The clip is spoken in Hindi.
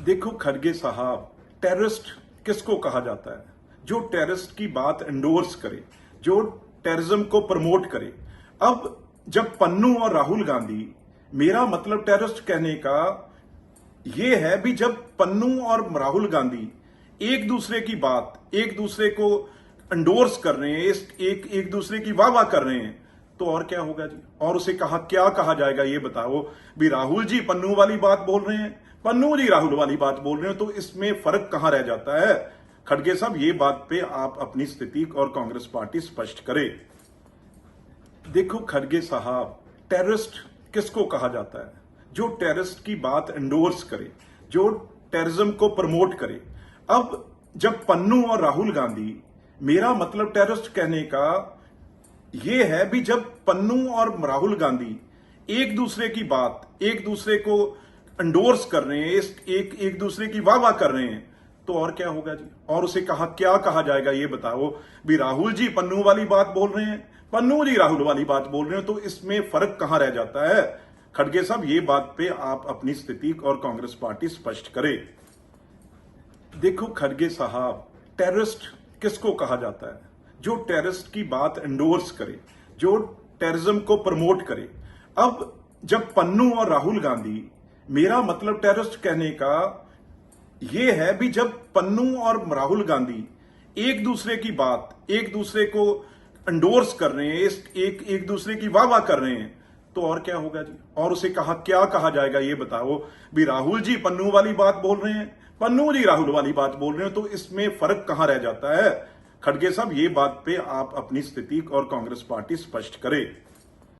देखो खड़गे साहब, टेररिस्ट किसको कहा जाता है? जो टेररिस्ट की बात एंडोर्स करे, जो टेररिज्म को प्रमोट करे। अब जब पन्नू और राहुल गांधी, मेरा मतलब टेररिस्ट कहने का ये है भी, जब पन्नू और राहुल गांधी एक दूसरे की बात, एक दूसरे को एंडोर्स कर रहे हैं, एक दूसरे की वाह वाह कर रहे हैं, तो और क्या होगा जी? और उसे क्या कहा जाएगा ये बताओ। भी राहुल जी पन्नू वाली बात बोल रहे हैं, पन्नू जी राहुल वाली बात बोल रहे हैं, तो इसमें फर्क कहां रह जाता है? खड़गे साहब, ये बात पे आप अपनी स्थिति और कांग्रेस पार्टी स्पष्ट करे। देखो खड़गे साहब, टेररिस्ट किसको कहा जाता है? जो टेररिस्ट की बात एंडोर्स करे, जो टेररिज्म को प्रमोट करे। अब जब पन्नू और राहुल गांधी, मेरा मतलब टेररिस्ट कहने का ये है भी, जब पन्नू और राहुल गांधी एक दूसरे की बात, एक दूसरे को एंडोर्स कर रहे हैं, एक दूसरे की वाह वाह कर रहे हैं, तो और क्या होगा जी? और उसे क्या कहा जाएगा ये बताओ। भी राहुल जी पन्नू वाली बात बोल रहे हैं, पन्नू जी राहुल वाली बात बोल रहे हैं, तो इसमें फर्क कहां रह जाता है? खड़गे साहब, ये बात पे आप अपनी स्थिति और कांग्रेस पार्टी स्पष्ट करे। देखो खड़गे साहब, टेररिस्ट किसको कहा जाता है? जो टेररिस्ट की बात एंडोर्स करे, जो टेररिज्म को प्रमोट करे। अब जब पन्नू और राहुल गांधी, मेरा मतलब टेररिस्ट कहने का ये है भी, जब पन्नू और राहुल गांधी एक दूसरे की बात, एक दूसरे को एंडोर्स कर रहे हैं, एक दूसरे की वाह वाह कर रहे हैं, तो और क्या होगा जी? और उसे क्या कहा जाएगा ये बताओ। भी राहुल जी पन्नू वाली बात बोल रहे हैं, पन्नू जी राहुल वाली बात बोल रहे हैं, तो इसमें फर्क कहां रह जाता है? खड़गे साहब, ये बात पे आप अपनी स्थिति और कांग्रेस पार्टी स्पष्ट करे।